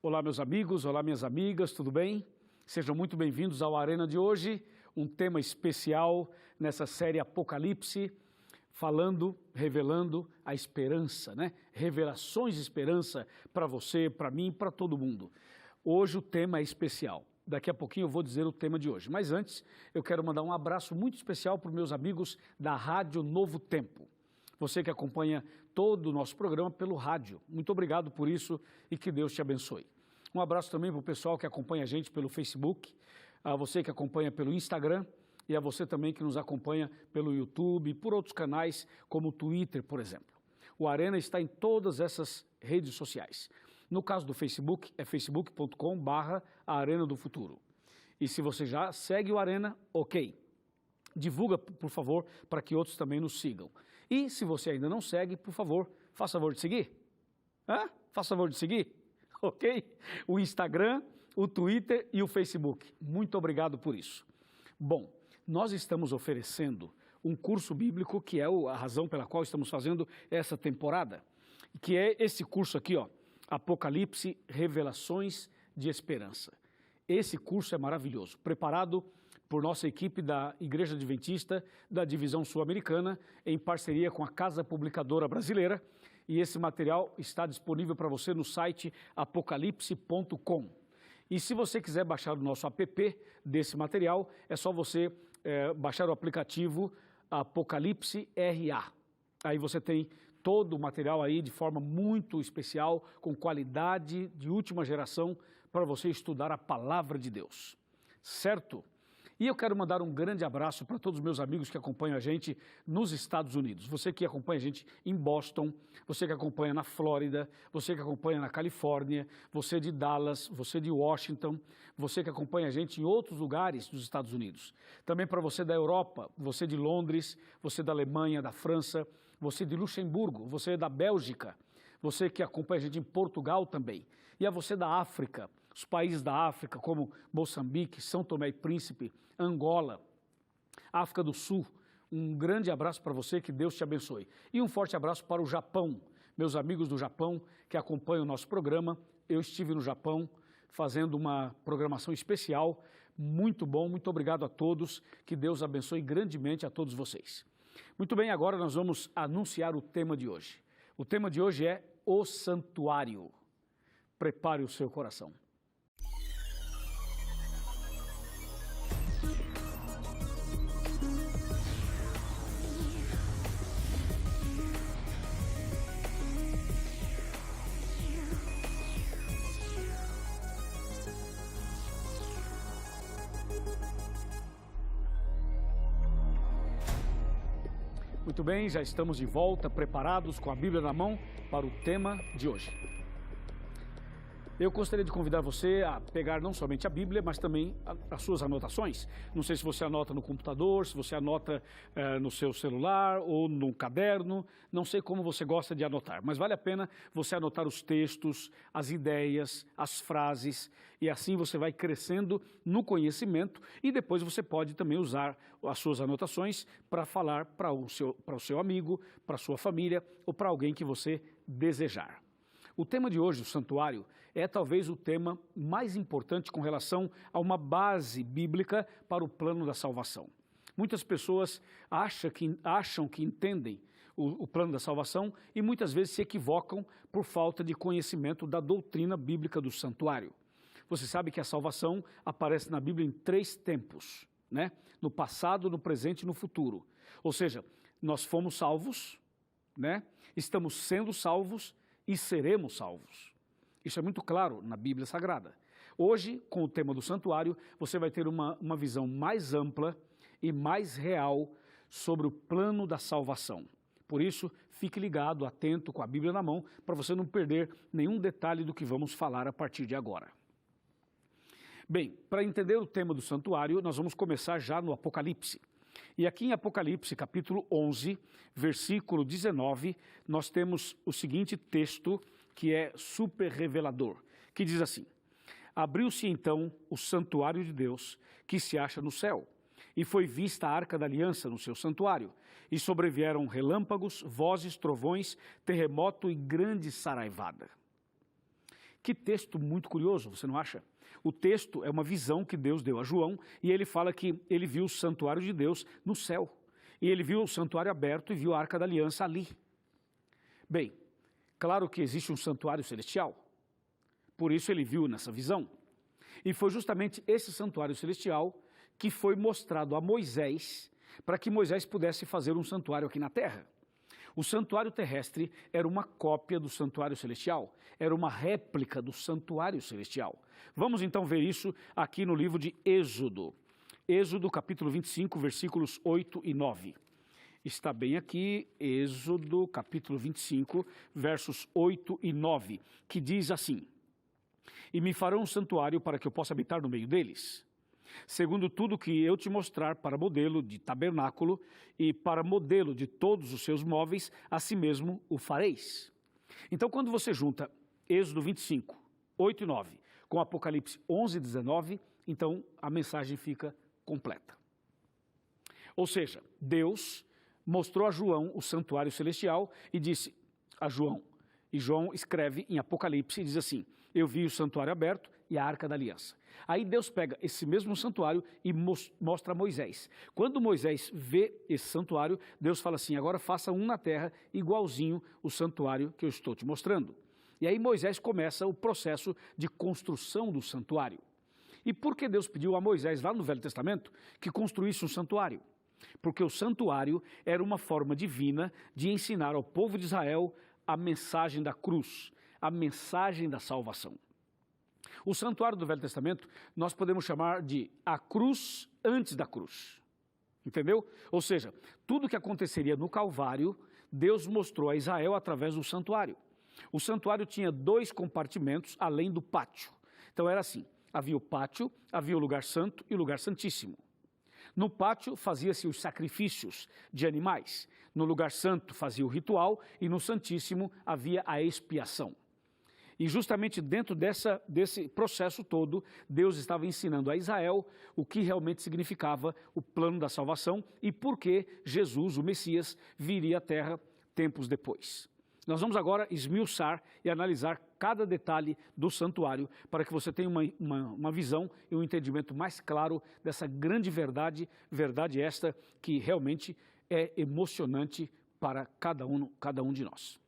Olá, meus amigos, olá, minhas amigas, tudo bem? Sejam muito bem-vindos ao Arena de hoje, um tema especial nessa série Apocalipse, falando, revelando a esperança, né? Revelações de esperança para você, para mim, para todo mundo. Hoje o tema é especial. Daqui a pouquinho eu vou dizer o tema de hoje. Mas antes, eu quero mandar um abraço muito especial para os meus amigos da Rádio Novo Tempo. Você que acompanha todo o nosso programa pelo rádio. Muito obrigado por isso e que Deus te abençoe. Um abraço também para o pessoal que acompanha a gente pelo Facebook, a você que acompanha pelo Instagram e a você também que nos acompanha pelo YouTube e por outros canais como o Twitter, por exemplo. O Arena está em todas essas redes sociais. No caso do Facebook, é facebook.com/Arena do Futuro. E se você já segue o Arena, ok. Divulga, por favor, para que outros também nos sigam. E se você ainda não segue, por favor, faça favor de seguir. Faça favor de seguir, ok? O Instagram, o Twitter e o Facebook. Muito obrigado por isso. Bom, nós estamos oferecendo um curso bíblico que é a razão pela qual estamos fazendo essa temporada, que é esse curso aqui, ó, Apocalipse, Revelações de Esperança. Esse curso é maravilhoso, preparado por nossa equipe da Igreja Adventista da Divisão Sul-Americana, em parceria com a Casa Publicadora Brasileira, e esse material está disponível para você no site apocalipse.com. E se você quiser baixar o nosso app desse material, é só você baixar o aplicativo Apocalipse RA. Aí você tem todo o material aí de forma muito especial, com qualidade de última geração, para você estudar a Palavra de Deus. Certo? E eu quero mandar um grande abraço para todos os meus amigos que acompanham a gente nos Estados Unidos. Você que acompanha a gente em Boston, você que acompanha na Flórida, você que acompanha na Califórnia, você de Dallas, você de Washington, você que acompanha a gente em outros lugares dos Estados Unidos. Também para você da Europa, você de Londres, você da Alemanha, da França, você de Luxemburgo, você da Bélgica, você que acompanha a gente em Portugal também. E a você da África, os países da África como Moçambique, São Tomé e Príncipe, Angola, África do Sul. Um grande abraço para você, que Deus te abençoe. E um forte abraço para o Japão, meus amigos do Japão que acompanham o nosso programa. Eu estive no Japão fazendo uma programação especial, muito bom, muito obrigado a todos, que Deus abençoe grandemente a todos vocês. Muito bem, agora nós vamos anunciar o tema de hoje. O tema de hoje é o santuário. Prepare o seu coração. Muito bem, já estamos de volta, preparados com a Bíblia na mão para o tema de hoje. Eu gostaria de convidar você a pegar não somente a Bíblia, mas também as suas anotações. Não sei se você anota no computador, se você anota no seu celular ou no caderno, não sei como você gosta de anotar, mas vale a pena você anotar os textos, as ideias, as frases, e assim você vai crescendo no conhecimento e depois você pode também usar as suas anotações para falar para o seu amigo, para a sua família ou para alguém que você desejar. O tema de hoje, o santuário, é talvez o tema mais importante com relação a uma base bíblica para o plano da salvação. Muitas pessoas acham que entendem o plano da salvação e muitas vezes se equivocam por falta de conhecimento da doutrina bíblica do santuário. Você sabe que a salvação aparece na Bíblia em 3 tempos, né? No passado, no presente e no futuro. Ou seja, nós fomos salvos, né? Estamos sendo salvos e seremos salvos. Isso é muito claro na Bíblia Sagrada. Hoje, com o tema do santuário, você vai ter uma visão mais ampla e mais real sobre o plano da salvação. Por isso, fique ligado, atento, com a Bíblia na mão, para você não perder nenhum detalhe do que vamos falar a partir de agora. Bem, para entender o tema do santuário, nós vamos começar já no Apocalipse. E aqui em Apocalipse, capítulo 11, versículo 19, nós temos o seguinte texto que é super revelador, que diz assim: Abriu-se então o santuário de Deus que se acha no céu, e foi vista a arca da aliança no seu santuário, e sobrevieram relâmpagos, vozes, trovões, terremoto e grande saraivada. Que texto muito curioso, você não acha? O texto é uma visão que Deus deu a João e ele fala que ele viu o santuário de Deus no céu. E ele viu o santuário aberto e viu a Arca da Aliança ali. Bem, claro que existe um santuário celestial, por isso ele viu nessa visão. E foi justamente esse santuário celestial que foi mostrado a Moisés, para que Moisés pudesse fazer um santuário aqui na terra. O santuário terrestre era uma cópia do santuário celestial, era uma réplica do santuário celestial. Vamos então ver isso aqui no livro de Êxodo. Êxodo capítulo 25, versículos 8 e 9. Está bem aqui, Êxodo capítulo 25, versos 8 e 9, que diz assim: E me farão um santuário para que eu possa habitar no meio deles, segundo tudo que eu te mostrar para modelo de tabernáculo e para modelo de todos os seus móveis, assim mesmo o fareis. Então, quando você junta Êxodo 25, 8 e 9, com Apocalipse 11, 19, então a mensagem fica completa. Ou seja, Deus mostrou a João o santuário celestial e disse a João, e João escreve em Apocalipse e diz assim: eu vi o santuário aberto e a Arca da Aliança. Aí Deus pega esse mesmo santuário e mostra a Moisés. Quando Moisés vê esse santuário, Deus fala assim: agora faça um na terra igualzinho o santuário que eu estou te mostrando. E aí Moisés começa o processo de construção do santuário. E por que Deus pediu a Moisés, lá no Velho Testamento, que construísse um santuário? Porque o santuário era uma forma divina de ensinar ao povo de Israel a mensagem da cruz, a mensagem da salvação. O santuário do Velho Testamento nós podemos chamar de a cruz antes da cruz, entendeu? Ou seja, tudo que aconteceria no Calvário, Deus mostrou a Israel através do santuário. O santuário tinha 2 compartimentos além do pátio. Então era assim, havia o pátio, havia o lugar santo e o lugar santíssimo. No pátio fazia-se os sacrifícios de animais, no lugar santo fazia o ritual e no santíssimo havia a expiação. E justamente dentro desse processo todo, Deus estava ensinando a Israel o que realmente significava o plano da salvação e por que Jesus, o Messias, viria à terra tempos depois. Nós vamos agora esmiuçar e analisar cada detalhe do santuário para que você tenha uma visão e um entendimento mais claro dessa grande verdade esta que realmente é emocionante para cada um de nós.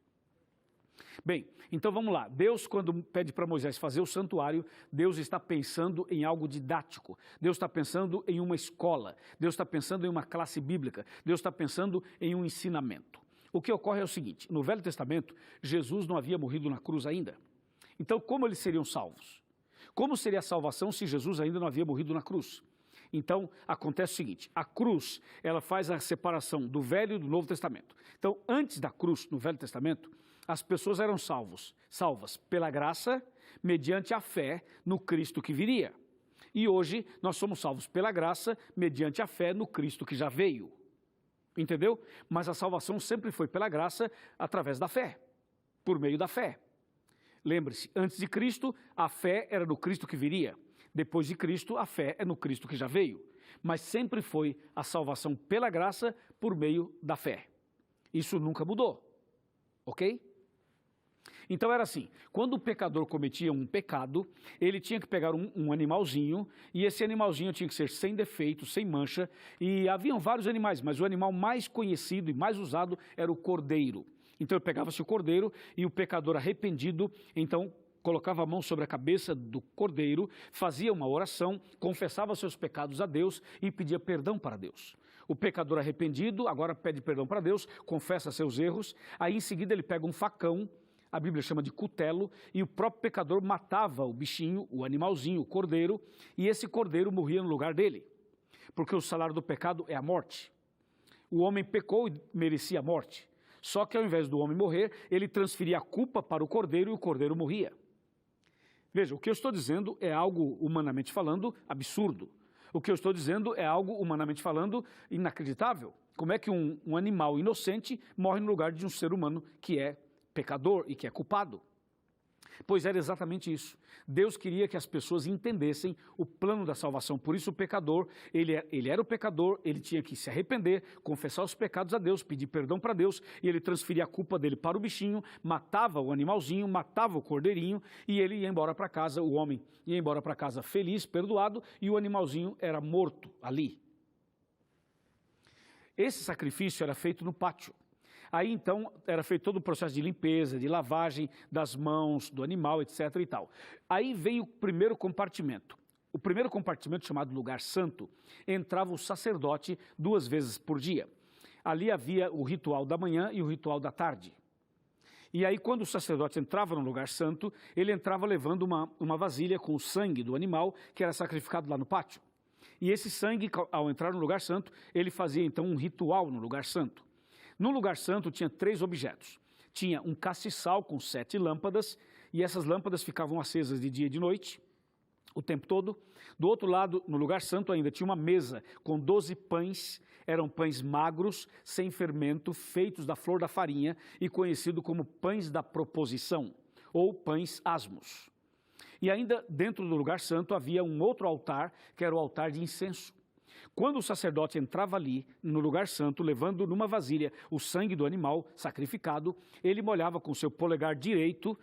Bem, então vamos lá. Deus, quando pede para Moisés fazer o santuário, Deus está pensando em algo didático. Deus está pensando em uma escola. Deus está pensando em uma classe bíblica. Deus está pensando em um ensinamento. O que ocorre é o seguinte: no Velho Testamento, Jesus não havia morrido na cruz ainda. Então, como eles seriam salvos? Como seria a salvação se Jesus ainda não havia morrido na cruz? Então, acontece o seguinte: a cruz, ela faz a separação do Velho e do Novo Testamento. Então, antes da cruz, no Velho Testamento, as pessoas eram salvas pela graça, mediante a fé no Cristo que viria. E hoje, nós somos salvos pela graça, mediante a fé no Cristo que já veio. Entendeu? Mas a salvação sempre foi pela graça, através da fé, por meio da fé. Lembre-se, antes de Cristo, a fé era no Cristo que viria. Depois de Cristo, a fé é no Cristo que já veio. Mas sempre foi a salvação pela graça, por meio da fé. Isso nunca mudou. Ok? Então era assim, quando o pecador cometia um pecado, ele tinha que pegar um animalzinho, e esse animalzinho tinha que ser sem defeito, sem mancha, e haviam vários animais, mas o animal mais conhecido e mais usado era o cordeiro. Então pegava-se o cordeiro e o pecador arrependido, então colocava a mão sobre a cabeça do cordeiro, fazia uma oração, confessava seus pecados a Deus e pedia perdão para Deus. O pecador arrependido agora pede perdão para Deus, confessa seus erros, aí em seguida ele pega um facão, a Bíblia chama de cutelo, e o próprio pecador matava o bichinho, o animalzinho, o cordeiro, e esse cordeiro morria no lugar dele, porque o salário do pecado é a morte. O homem pecou e merecia a morte, só que ao invés do homem morrer, ele transferia a culpa para o cordeiro e o cordeiro morria. Veja, o que eu estou dizendo é algo, humanamente falando, absurdo. O que eu estou dizendo é algo, humanamente falando, inacreditável. Como é que um animal inocente morre no lugar de um ser humano que é pecador e que é culpado? Pois era exatamente isso. Deus queria que as pessoas entendessem o plano da salvação. Por isso o pecador, ele era o pecador, ele tinha que se arrepender, confessar os pecados a Deus, pedir perdão para Deus, e ele transferia a culpa dele para o bichinho, matava o animalzinho, matava o cordeirinho, e ele ia embora para casa, o homem ia embora para casa feliz, perdoado, e o animalzinho era morto ali. Esse sacrifício era feito no pátio. Aí, então, era feito todo o processo de limpeza, de lavagem das mãos, do animal, etc. e tal. Aí veio o primeiro compartimento. O primeiro compartimento, chamado lugar santo, entrava o sacerdote 2 vezes por dia. Ali havia o ritual da manhã e o ritual da tarde. E aí, quando o sacerdote entrava no lugar santo, ele entrava levando uma vasilha com o sangue do animal que era sacrificado lá no pátio. E esse sangue, ao entrar no lugar santo, ele fazia, então, um ritual no lugar santo. No lugar santo tinha 3 objetos. Tinha um castiçal com 7 lâmpadas, e essas lâmpadas ficavam acesas de dia e de noite, o tempo todo. Do outro lado, no lugar santo ainda, tinha uma mesa com 12 pães, eram pães magros, sem fermento, feitos da flor da farinha e conhecido como pães da proposição, ou pães asmos. E ainda dentro do lugar santo havia um outro altar, que era o altar de incenso. Quando o sacerdote entrava ali, no lugar santo, levando numa vasilha o sangue do animal sacrificado, ele molhava com seu polegar direito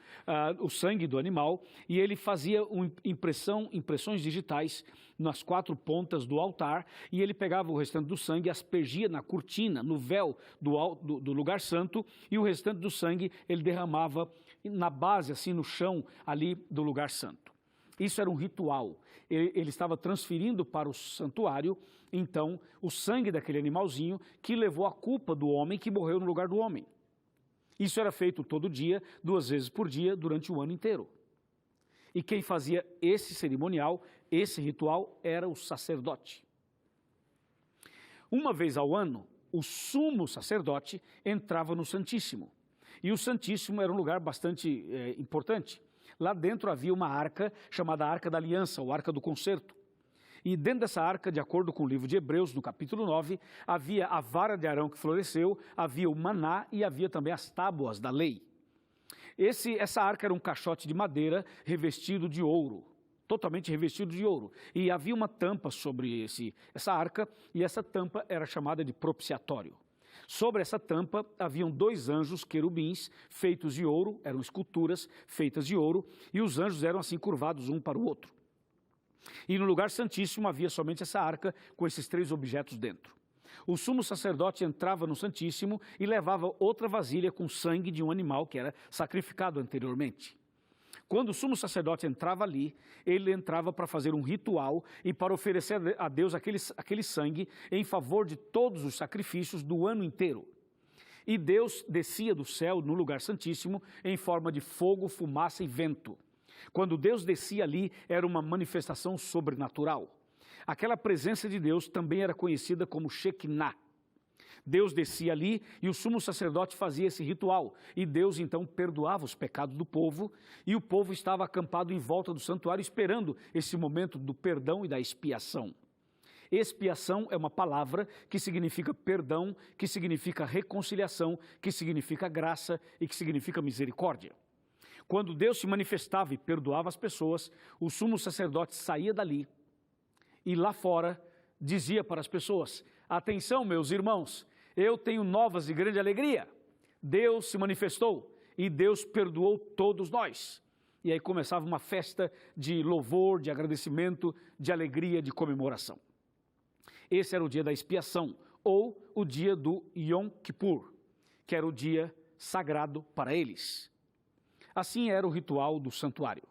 o sangue do animal e ele fazia impressões digitais nas 4 pontas do altar, e ele pegava o restante do sangue e aspergia na cortina, no véu do lugar santo, e o restante do sangue ele derramava na base, assim, no chão ali do lugar santo. Isso era um ritual. Ele estava transferindo para o santuário, então, o sangue daquele animalzinho que levou a culpa do homem que morreu no lugar do homem. Isso era feito todo dia, 2 vezes por dia, durante o ano inteiro. E quem fazia esse cerimonial, esse ritual, era o sacerdote. Uma vez ao ano, o sumo sacerdote entrava no Santíssimo. E o Santíssimo era um lugar bastante importante. Lá dentro havia uma arca chamada Arca da Aliança, ou Arca do Concerto. E dentro dessa arca, de acordo com o livro de Hebreus, no capítulo 9, havia a vara de Arão que floresceu, havia o maná e havia também as tábuas da lei. Essa arca era um caixote de madeira revestido de ouro, totalmente revestido de ouro. E havia uma tampa sobre essa arca, e essa tampa era chamada de propiciatório. Sobre essa tampa haviam 2 anjos querubins feitos de ouro, eram esculturas feitas de ouro, e os anjos eram assim curvados um para o outro. E no lugar santíssimo havia somente essa arca com esses 3 objetos dentro. O sumo sacerdote entrava no Santíssimo e levava outra vasilha com sangue de um animal que era sacrificado anteriormente. Quando o sumo sacerdote entrava ali, ele entrava para fazer um ritual e para oferecer a Deus aquele sangue em favor de todos os sacrifícios do ano inteiro. E Deus descia do céu no lugar santíssimo em forma de fogo, fumaça e vento. Quando Deus descia ali, era uma manifestação sobrenatural. Aquela presença de Deus também era conhecida como Shekinah. Deus descia ali e o sumo sacerdote fazia esse ritual. E Deus então perdoava os pecados do povo, e o povo estava acampado em volta do santuário esperando esse momento do perdão e da expiação. Expiação é uma palavra que significa perdão, que significa reconciliação, que significa graça e que significa misericórdia. Quando Deus se manifestava e perdoava as pessoas, o sumo sacerdote saía dali e lá fora dizia para as pessoas: atenção, meus irmãos, eu tenho novas de grande alegria. Deus se manifestou e Deus perdoou todos nós. E aí começava uma festa de louvor, de agradecimento, de alegria, de comemoração. Esse era o dia da expiação, ou o dia do Yom Kippur, que era o dia sagrado para eles. Assim era o ritual do santuário.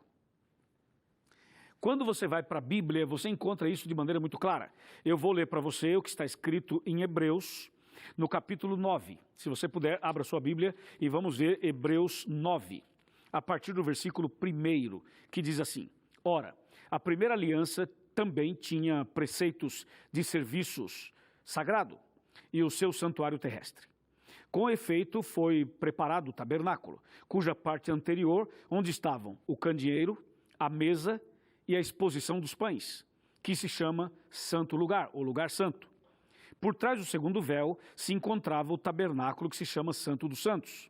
Quando você vai para a Bíblia, você encontra isso de maneira muito clara. Eu vou ler para você o que está escrito em Hebreus, no capítulo 9. Se você puder, abra sua Bíblia e vamos ver Hebreus 9, a partir do versículo 1, que diz assim: ora, a primeira aliança também tinha preceitos de serviços sagrado e o seu santuário terrestre. Com efeito, foi preparado o tabernáculo, cuja parte anterior, onde estavam o candeeiro, a mesa e a exposição dos pães, que se chama Santo Lugar, ou Lugar Santo. Por trás do segundo véu se encontrava o tabernáculo, que se chama Santo dos Santos.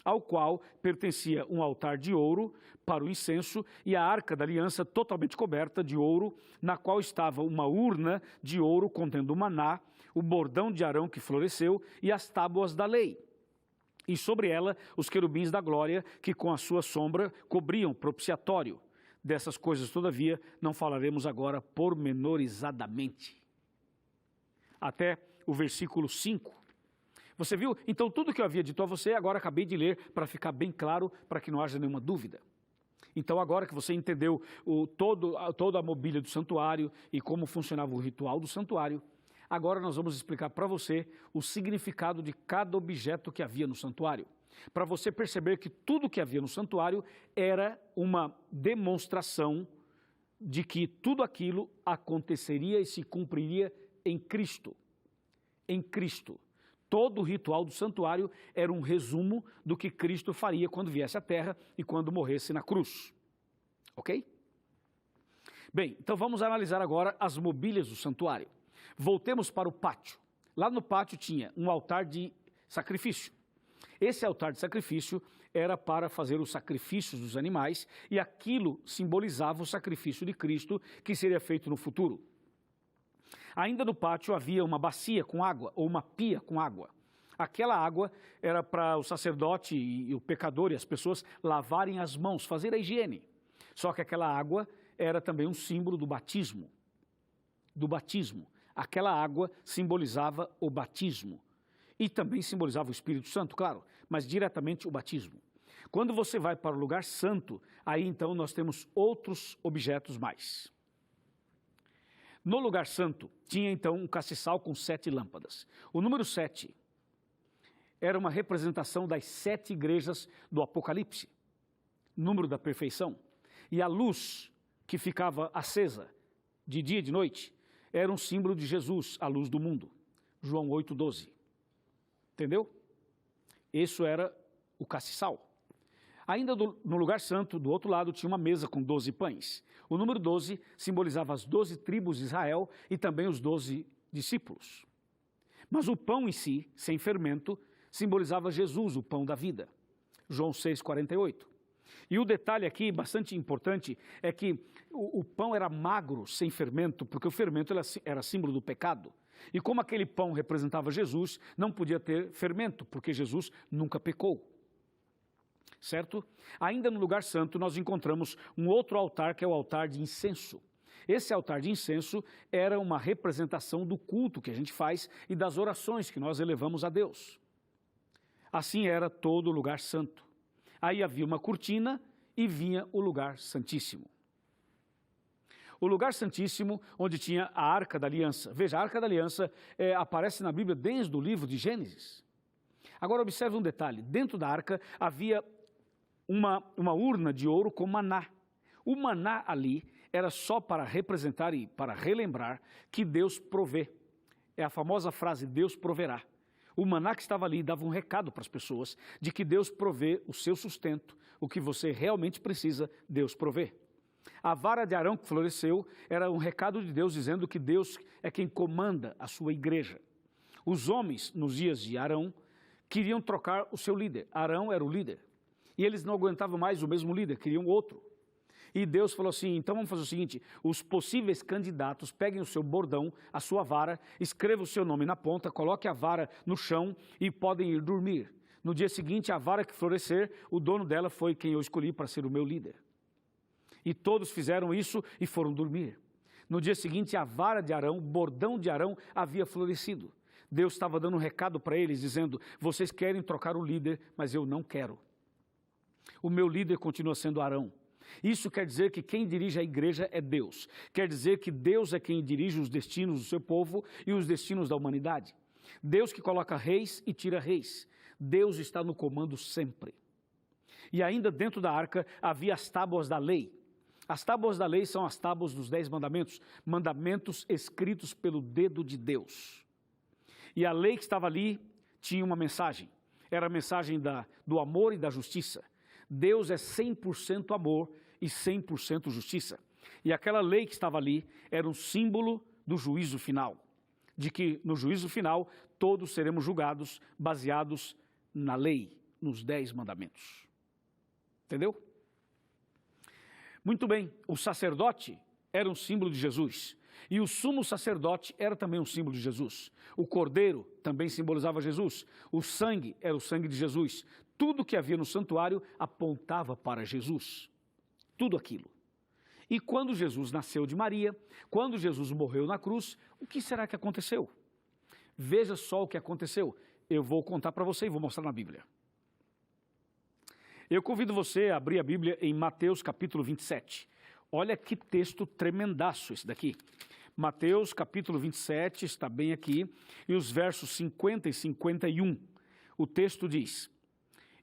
ao qual pertencia um altar de ouro para o incenso e a arca da aliança totalmente coberta de ouro, na qual estava uma urna de ouro contendo o maná, o bordão de Arão que floresceu e as tábuas da lei. E sobre ela os querubins da glória, que com a sua sombra cobriam o propiciatório. Dessas coisas, todavia, não falaremos agora pormenorizadamente. Até o versículo 5. Você viu? Então, tudo que eu havia dito a você, agora acabei de ler para ficar bem claro, para que não haja nenhuma dúvida. Então, agora que você entendeu toda a mobília do santuário e como funcionava o ritual do santuário, agora nós vamos explicar para você o significado de cada objeto que havia no santuário. Para você perceber que tudo que havia no santuário era uma demonstração de que tudo aquilo aconteceria e se cumpriria em Cristo. Em Cristo. Todo o ritual do santuário era um resumo do que Cristo faria quando viesse à terra e quando morresse na cruz. Ok? Bem, então vamos analisar agora as mobílias do santuário. Voltemos para o pátio. Lá no pátio tinha um altar de sacrifício. Esse altar de sacrifício era para fazer os sacrifícios dos animais e aquilo simbolizava o sacrifício de Cristo que seria feito no futuro. Ainda no pátio havia uma bacia com água, ou uma pia com água. Aquela água era para o sacerdote e o pecador e as pessoas lavarem as mãos, fazer a higiene. Só que aquela água era também um símbolo do batismo. Do batismo. Aquela água simbolizava o batismo. E também simbolizava o Espírito Santo, claro, mas diretamente o batismo. Quando você vai para o lugar santo, aí então nós temos outros objetos mais. No lugar santo, tinha então um castiçal com 7 lâmpadas. O número 7 era uma representação das 7 igrejas do Apocalipse, número da perfeição. E a luz que ficava acesa de dia e de noite era um símbolo de Jesus, a luz do mundo. João 8,12. Entendeu? Isso era o castiçal. Ainda no lugar santo, do outro lado, tinha uma mesa com 12 pães. O número 12 simbolizava as 12 tribos de Israel e também os 12 discípulos. Mas o pão em si, sem fermento, simbolizava Jesus, o pão da vida. João 6,48. E o detalhe aqui, bastante importante, é que o pão era magro, sem fermento, porque o fermento era símbolo do pecado. E como aquele pão representava Jesus, não podia ter fermento, porque Jesus nunca pecou. Certo? Ainda no lugar santo nós encontramos um outro altar que é o altar de incenso. Esse altar de incenso era uma representação do culto que a gente faz e das orações que nós elevamos a Deus. Assim era todo o lugar santo. Aí havia uma cortina e vinha o lugar santíssimo. O lugar santíssimo onde tinha a Arca da Aliança. Veja, a Arca da Aliança aparece na Bíblia desde o livro de Gênesis. Agora observe um detalhe, dentro da arca havia uma urna de ouro com maná. O maná ali era só para representar e para relembrar que Deus provê. É a famosa frase, Deus proverá. O maná que estava ali dava um recado para as pessoas de que Deus provê o seu sustento, o que você realmente precisa, Deus provê. A vara de Arão que floresceu era um recado de Deus dizendo que Deus é quem comanda a sua igreja. Os homens, nos dias de Arão, queriam trocar o seu líder. Arão era o líder. E eles não aguentavam mais o mesmo líder, queriam outro. E Deus falou assim, então vamos fazer o seguinte, os possíveis candidatos peguem o seu bordão, a sua vara, escreva o seu nome na ponta, coloque a vara no chão e podem ir dormir. No dia seguinte, a vara que florescer, o dono dela foi quem eu escolhi para ser o meu líder. E todos fizeram isso e foram dormir. No dia seguinte, a vara de Arão, o bordão de Arão, havia florescido. Deus estava dando um recado para eles, dizendo, vocês querem trocar o líder, mas eu não quero. O meu líder continua sendo Arão. Isso quer dizer que quem dirige a igreja é Deus. Quer dizer que Deus é quem dirige os destinos do seu povo e os destinos da humanidade. Deus que coloca reis e tira reis. Deus está no comando sempre. E ainda dentro da arca havia as tábuas da lei. As tábuas da lei são as tábuas dos 10 mandamentos, mandamentos escritos pelo dedo de Deus. E a lei que estava ali tinha uma mensagem. Era a mensagem do amor e da justiça. Deus é 100% amor e 100% justiça. E aquela lei que estava ali era um símbolo do juízo final. De que no juízo final todos seremos julgados baseados na lei, nos 10 mandamentos. Entendeu? Muito bem, o sacerdote era um símbolo de Jesus. E o sumo sacerdote era também um símbolo de Jesus. O cordeiro também simbolizava Jesus. O sangue era o sangue de Jesus. Tudo que havia no santuário apontava para Jesus. Tudo aquilo. E quando Jesus nasceu de Maria, quando Jesus morreu na cruz, o que será que aconteceu? Veja só o que aconteceu. Eu vou contar para você e vou mostrar na Bíblia. Eu convido você a abrir a Bíblia em Mateus capítulo 27. Olha que texto tremendaço esse daqui. Mateus capítulo 27, está bem aqui, e os versos 50 e 51. O texto diz: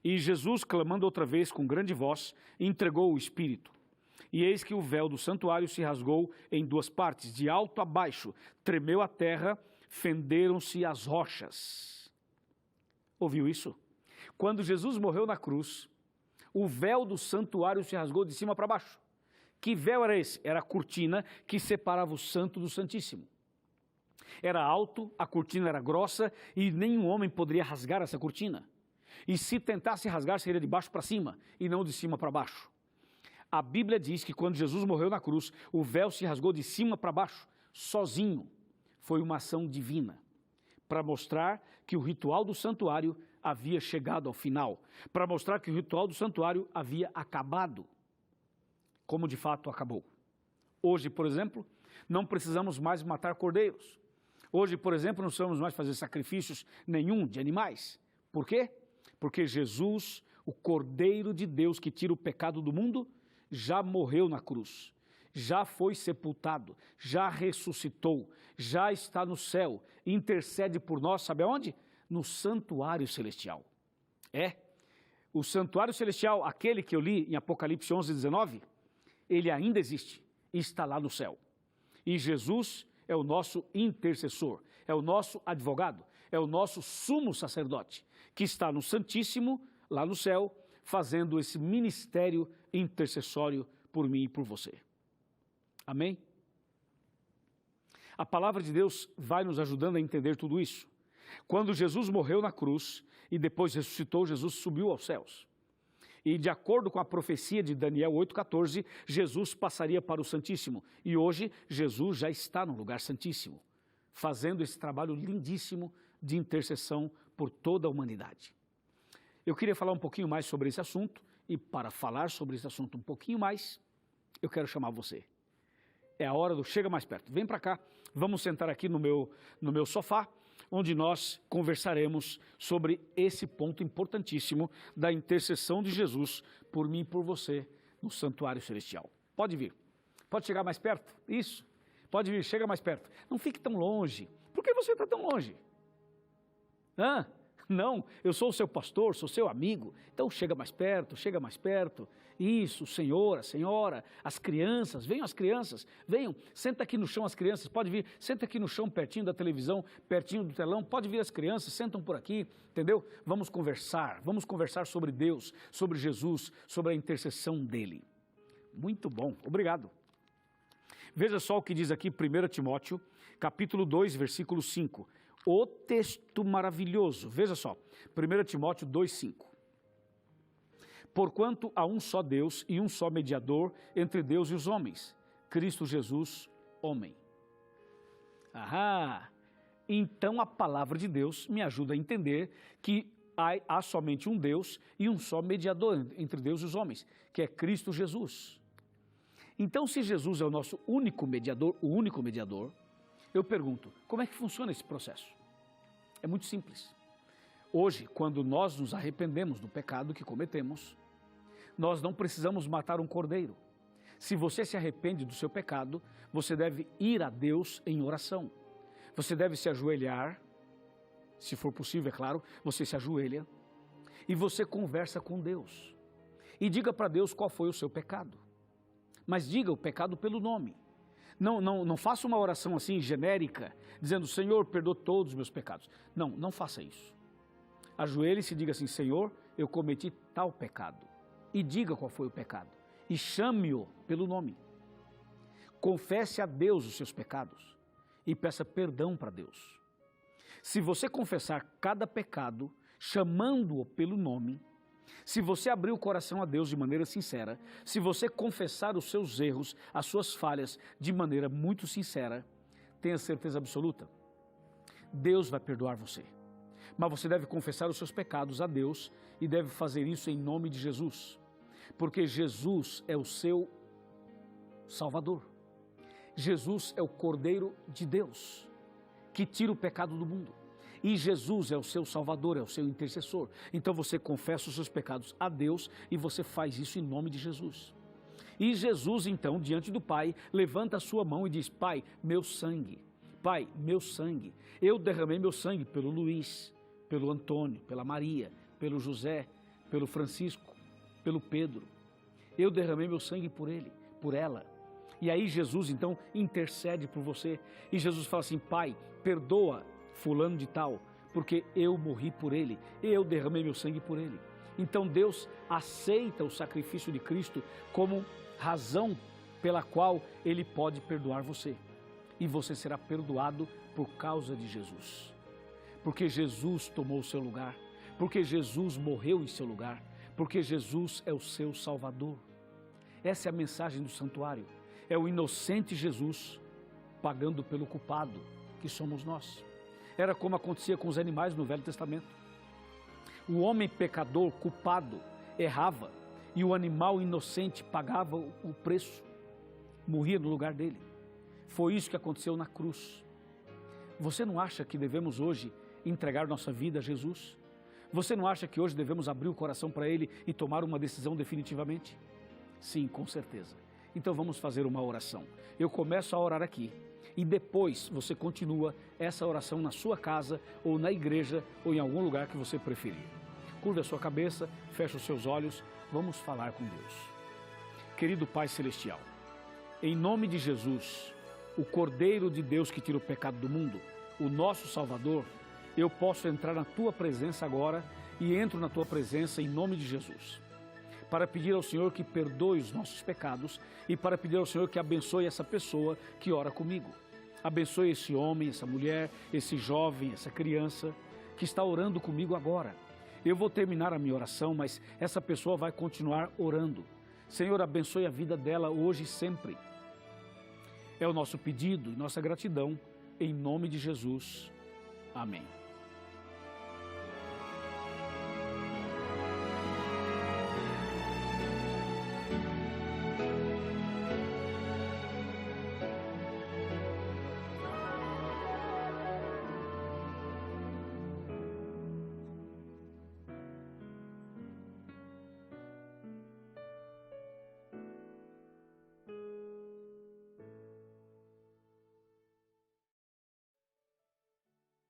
E Jesus, clamando outra vez com grande voz, entregou o Espírito. E eis que o véu do santuário se rasgou em 2 partes, de alto a baixo, tremeu a terra, fenderam-se as rochas. Ouviu isso? Quando Jesus morreu na cruz, o véu do santuário se rasgou de cima para baixo. Que véu era esse? Era a cortina que separava o santo do santíssimo. Era alto, a cortina era grossa e nenhum homem poderia rasgar essa cortina. E se tentasse rasgar, seria de baixo para cima e não de cima para baixo. A Bíblia diz que quando Jesus morreu na cruz, o véu se rasgou de cima para baixo, sozinho. Foi uma ação divina, para mostrar que o ritual do santuário havia chegado ao final, para mostrar que o ritual do santuário havia acabado, como de fato acabou. Hoje, por exemplo, não precisamos mais matar cordeiros. Hoje, por exemplo, não precisamos mais fazer sacrifícios nenhum de animais. Por quê? Porque Jesus, o Cordeiro de Deus que tira o pecado do mundo, já morreu na cruz, já foi sepultado, já ressuscitou, já está no céu, intercede por nós, sabe aonde? No santuário celestial. O santuário celestial, aquele que eu li em Apocalipse 11, 19, ele ainda existe e está lá no céu. E Jesus é o nosso intercessor, é o nosso advogado, é o nosso sumo sacerdote, que está no Santíssimo, lá no céu, fazendo esse ministério intercessório por mim e por você. Amém? A palavra de Deus vai nos ajudando a entender tudo isso. Quando Jesus morreu na cruz e depois ressuscitou, Jesus subiu aos céus. E de acordo com a profecia de Daniel 8,14, Jesus passaria para o Santíssimo. E hoje, Jesus já está no lugar santíssimo, fazendo esse trabalho lindíssimo de intercessão por toda a humanidade. Eu queria falar um pouquinho mais sobre esse assunto, e para falar sobre esse assunto um pouquinho mais, eu quero chamar você. É a hora do chega mais perto. Vem para cá, vamos sentar aqui no meu sofá, onde nós conversaremos sobre esse ponto importantíssimo da intercessão de Jesus por mim e por você no santuário celestial. Pode vir, pode chegar mais perto, isso, pode vir, chega mais perto. Não fique tão longe. Por que você está tão longe? Não, eu sou o seu pastor, sou seu amigo, então chega mais perto, isso, senhora, as crianças, venham, senta aqui no chão as crianças, pode vir, senta aqui no chão pertinho da televisão, pertinho do telão, pode vir as crianças, sentam por aqui, entendeu? Vamos conversar sobre Deus, sobre Jesus, sobre a intercessão dele. Muito bom, obrigado. Veja só o que diz aqui 1 Timóteo, capítulo 2, versículo 5. O texto maravilhoso, veja só, 1 Timóteo 2,5. Porquanto há um só Deus e um só mediador entre Deus e os homens, Cristo Jesus, homem. Então a palavra de Deus me ajuda a entender que há somente um Deus e um só mediador entre Deus e os homens, que é Cristo Jesus. Então, se Jesus é o nosso único mediador, eu pergunto, como é que funciona esse processo? É muito simples. Hoje, quando nós nos arrependemos do pecado que cometemos, nós não precisamos matar um cordeiro. Se você se arrepende do seu pecado, você deve ir a Deus em oração. Você deve se ajoelhar, se for possível, é claro, você se ajoelha e você conversa com Deus. E diga para Deus qual foi o seu pecado. Mas diga o pecado pelo nome. Não faça uma oração assim genérica, dizendo, Senhor, perdoa todos os meus pecados. Não faça isso. Ajoelhe-se e diga assim, Senhor, eu cometi tal pecado. E diga qual foi o pecado. E chame-o pelo nome. Confesse a Deus os seus pecados e peça perdão para Deus. Se você confessar cada pecado, chamando-o pelo nome, Se você abrir o coração a Deus de maneira sincera, se você confessar os seus erros, as suas falhas de maneira muito sincera, tenha certeza absoluta, Deus vai perdoar você. Mas você deve confessar os seus pecados a Deus e deve fazer isso em nome de Jesus, porque Jesus é o seu Salvador. Jesus é o Cordeiro de Deus, que tira o pecado do mundo. E Jesus é o seu Salvador, é o seu intercessor. Então você confessa os seus pecados a Deus e você faz isso em nome de Jesus. E Jesus, então, diante do Pai, levanta a sua mão e diz: Pai, meu sangue. Pai, meu sangue. Eu derramei meu sangue pelo Luiz, pelo Antônio, pela Maria, pelo José, pelo Francisco, pelo Pedro. Eu derramei meu sangue por ele, por ela. E aí Jesus, então, intercede por você. E Jesus fala assim: Pai, perdoa fulano de tal, porque eu morri por ele, eu derramei meu sangue por ele. Então Deus aceita o sacrifício de Cristo como razão pela qual ele pode perdoar você. E você será perdoado por causa de Jesus. Porque Jesus tomou o seu lugar, porque Jesus morreu em seu lugar, porque Jesus é o seu Salvador. Essa é a mensagem do santuário. É o inocente Jesus pagando pelo culpado, que somos nós. Era como acontecia com os animais no Velho Testamento. O homem pecador, culpado, errava e o animal inocente pagava o preço, morria no lugar dele. Foi isso que aconteceu na cruz. Você não acha que devemos hoje entregar nossa vida a Jesus? Você não acha que hoje devemos abrir o coração para Ele e tomar uma decisão definitivamente? Sim, com certeza. Então vamos fazer uma oração. Eu começo a orar aqui. E depois você continua essa oração na sua casa, ou na igreja, ou em algum lugar que você preferir. Curva a sua cabeça, feche os seus olhos, vamos falar com Deus. Querido Pai Celestial, em nome de Jesus, o Cordeiro de Deus que tira o pecado do mundo, o nosso Salvador, eu posso entrar na Tua presença agora e entro na Tua presença em nome de Jesus, para pedir ao Senhor que perdoe os nossos pecados e para pedir ao Senhor que abençoe essa pessoa que ora comigo. Abençoe esse homem, essa mulher, esse jovem, essa criança que está orando comigo agora. Eu vou terminar a minha oração, mas essa pessoa vai continuar orando. Senhor, abençoe a vida dela hoje e sempre. É o nosso pedido e nossa gratidão, em nome de Jesus. Amém.